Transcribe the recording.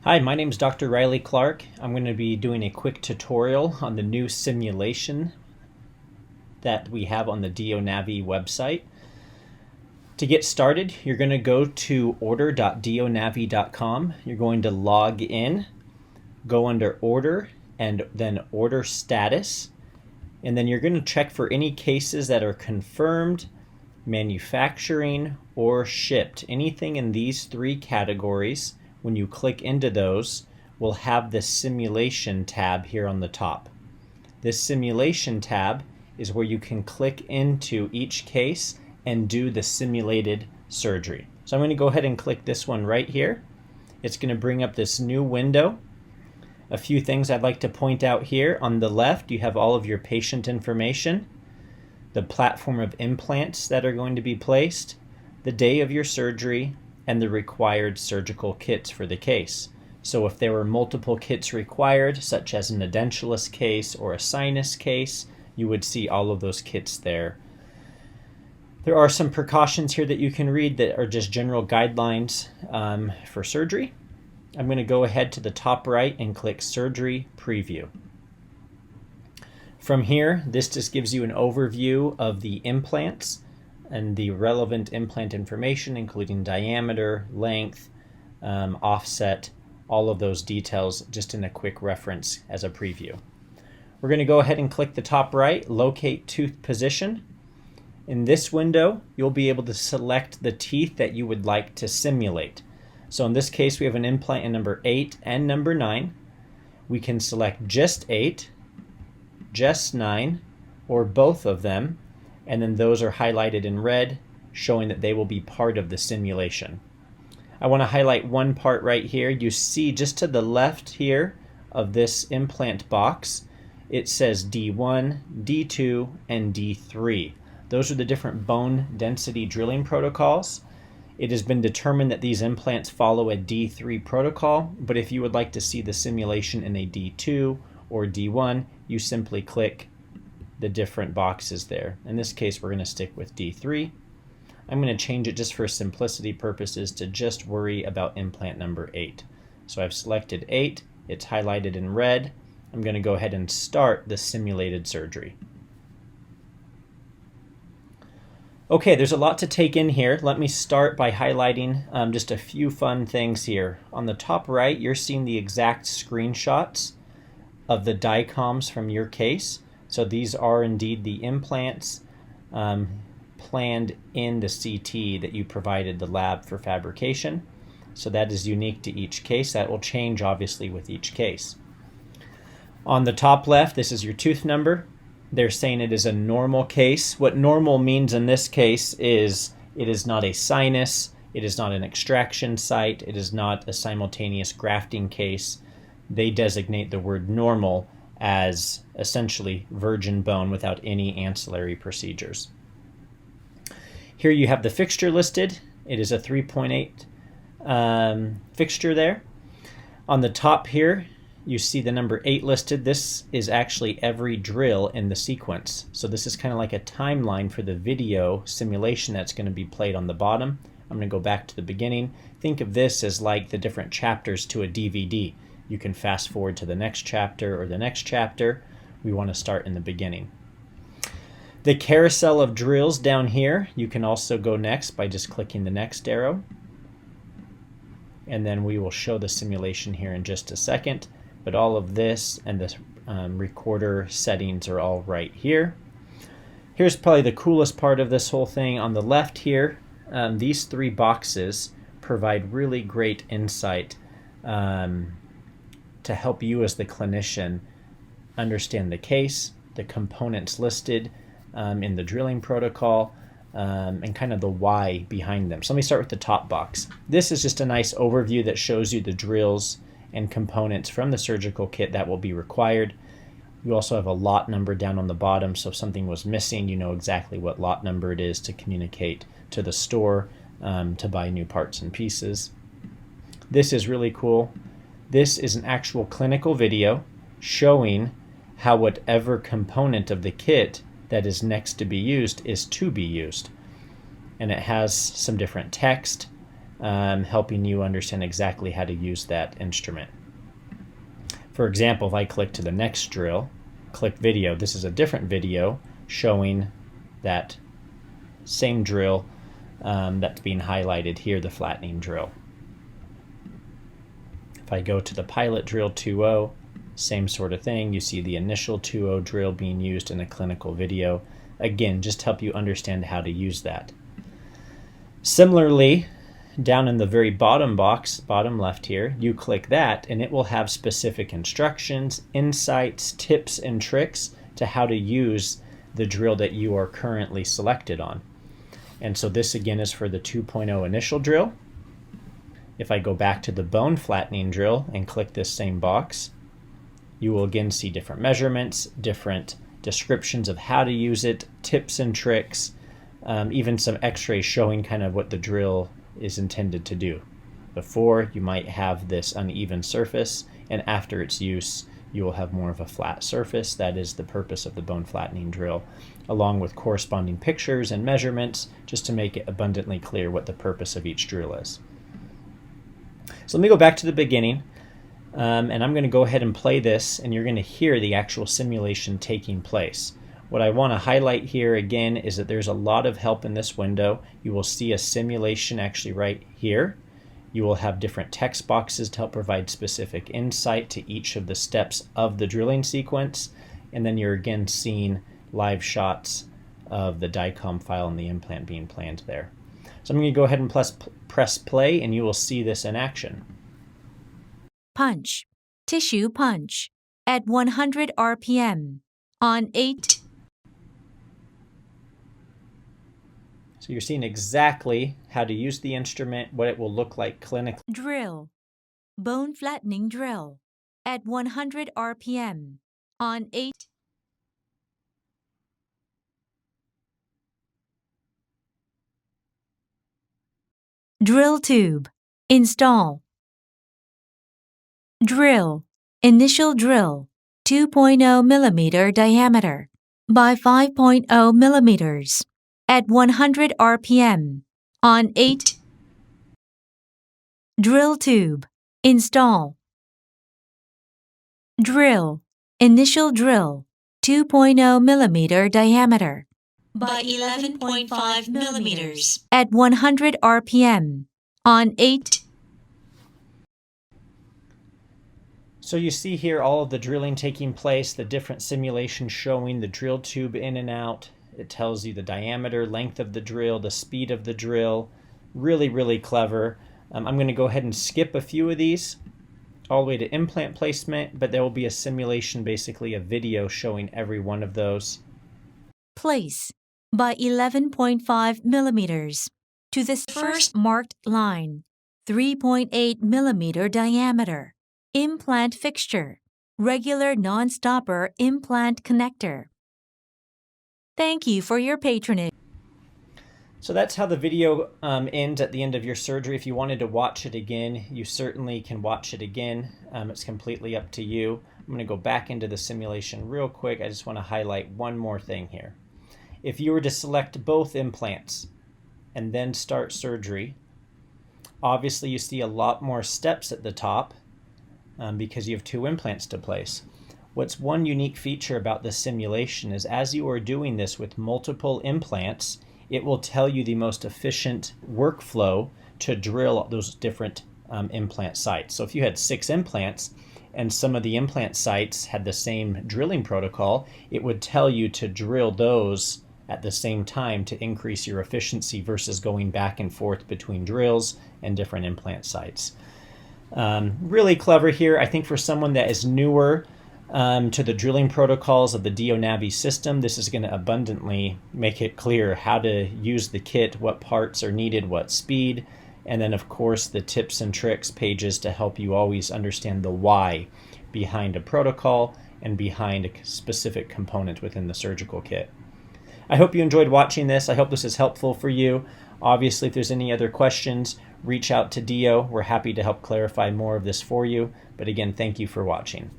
Hi, my name is Dr. Riley Clark. I'm going to be doing a quick tutorial on the new simulation that we have on the DIOnavi website. To get started, you're going to go to order.dionavi.com. You're going to log in, go under Order, and then Order Status. And then you're going to check for any cases that are confirmed, manufacturing, or shipped. Anything in these three categories, when you click into those, will have the simulation tab here on the top. This simulation tab is where you can click into each case and do the simulated surgery. So I'm going to go ahead and click this one right here. It's going to bring up this new window. A few things I'd like to point out here. On the left, you have all of your patient information, the platform of implants that are going to be placed, the day of your surgery, and the required surgical kits for the case. So if there were multiple kits required, such as an edentulous case or a sinus case, you would see all of those kits there. There are some precautions here that you can read that are just general guidelines for surgery. I'm going to go ahead to the top right and click Surgery Preview. From here, this just gives you an overview of the implants and the relevant implant information, including diameter, length, offset, all of those details, just in a quick reference as a preview. We're going to go ahead and click the top right, Locate Tooth Position. In this window, you'll be able to select the teeth that you would like to simulate. So in this case, we have an implant in number 8 and number 9. We can select just 8, just 9, or both of them, and then those are highlighted in red, showing that they will be part of the simulation. I want to highlight one part right here. You see just to the left here of this implant box, it says D1, D2, and D3. Those are the different bone density drilling protocols. It has been determined that these implants follow a D3 protocol, but if you would like to see the simulation in a D2 or D1, you simply click the different boxes there. In this case, we're going to stick with D3. I'm going to change it just for simplicity purposes to just worry about implant number 8. So I've selected 8. It's highlighted in red. I'm going to go ahead and start the simulated surgery. Okay, there's a lot to take in here. Let me start by highlighting just a few fun things here. On the top right, you're seeing the exact screenshots of the DICOMs from your case. So these are indeed the implants planned in the CT that you provided the lab for fabrication. So that is unique to each case. That will change obviously with each case. On the top left, this is your tooth number. They're saying it is a normal case. What normal means in this case is it is not a sinus, it is not an extraction site, it is not a simultaneous grafting case. They designate the word normal as essentially virgin bone without any ancillary procedures. Here you have the fixture listed. It is a 3.8 fixture there. On the top here, you see the number 8 listed. This is actually every drill in the sequence. So this is kind of like a timeline for the video simulation that's going to be played on the bottom. I'm going to go back to the beginning. Think of this as like the different chapters to a DVD. You can fast forward to the next chapter or the next chapter. We want to start in the beginning. The carousel of drills down here, you can also go next by just clicking the next arrow. And then we will show the simulation here in just a second. But all of this and the recorder settings are all right here. Here's probably the coolest part of this whole thing. On the left here, these 3 boxes provide really great insight to help you as the clinician understand the case, the components listed in the drilling protocol, and kind of the why behind them. So let me start with the top box. This is just a nice overview that shows you the drills and components from the surgical kit that will be required. You also have a lot number down on the bottom, so if something was missing, you know exactly what lot number it is to communicate to the store to buy new parts and pieces. This is really cool. This is an actual clinical video showing how whatever component of the kit that is next to be used is to be used. And it has some different text helping you understand exactly how to use that instrument. For example, if I click to the next drill, click video, this is a different video showing that same drill that's being highlighted here, the flattening drill. If I go to the pilot drill 2.0, same sort of thing. You see the initial 2.0 drill being used in a clinical video. Again, just to help you understand how to use that. Similarly, down in the very bottom box, bottom left here, you click that and it will have specific instructions, insights, tips, and tricks to how to use the drill that you are currently selected on. And so this again is for the 2.0 initial drill. If I go back to the bone flattening drill and click this same box, you will again see different measurements, different descriptions of how to use it, tips and tricks, even some x-rays showing kind of what the drill is intended to do. Before, you might have this uneven surface, and after its use, you will have more of a flat surface. That is the purpose of the bone flattening drill, along with corresponding pictures and measurements, just to make it abundantly clear what the purpose of each drill is. So let me go back to the beginning, and I'm going to go ahead and play this, and you're going to hear the actual simulation taking place. What I want to highlight here again is that there's a lot of help in this window. You will see a simulation actually right here. You will have different text boxes to help provide specific insight to each of the steps of the drilling sequence. And then you're again seeing live shots of the DICOM file and the implant being planned there. So I'm going to go ahead and press play, and you will see this in action. Punch. Tissue punch. At 100 RPM. On 8. So you're seeing exactly how to use the instrument, what it will look like clinically. Drill. Bone flattening drill. At 100 RPM. On 8. Drill tube. Install. Drill. Initial drill. 2.0 millimeter diameter by 5.0 millimeters. At 100 RPM. On 8. Drill tube. Install. Drill. Initial drill. 2.0 millimeter diameter by 11.5 millimeters. At 100 RPM. On 8. So you see here all of the drilling taking place, the different simulations showing the drill tube in and out. It tells you the diameter, length of the drill, the speed of the drill. Really, really clever. I'm going to go ahead and skip a few of these all the way to implant placement, but there will be a simulation, basically a video showing every one of those. Place by 11.5 millimeters to the first marked line. 3.8 millimeter diameter. Implant fixture. Regular non-stopper implant connector. Thank you for your patronage. So that's how the video ends at the end of your surgery. If you wanted to watch it again, you certainly can watch it again. It's completely up to you. I'm going to go back into the simulation real quick. I just want to highlight one more thing here. If you were to select both implants and then start surgery, obviously you see a lot more steps at the top because you have 2 implants to place. What's one unique feature about this simulation is as you are doing this with multiple implants, it will tell you the most efficient workflow to drill those different implant sites. So if you had 6 implants and some of the implant sites had the same drilling protocol, it would tell you to drill those at the same time to increase your efficiency versus going back and forth between drills and different implant sites. Really clever here. I think for someone that is newer to the drilling protocols of the DIOnavi system, this is going to abundantly make it clear how to use the kit, what parts are needed, what speed, and then of course the tips and tricks pages to help you always understand the why behind a protocol and behind a specific component within the surgical kit. I hope you enjoyed watching this. I hope this is helpful for you. Obviously, if there's any other questions, reach out to Dio. We're happy to help clarify more of this for you. But again, thank you for watching.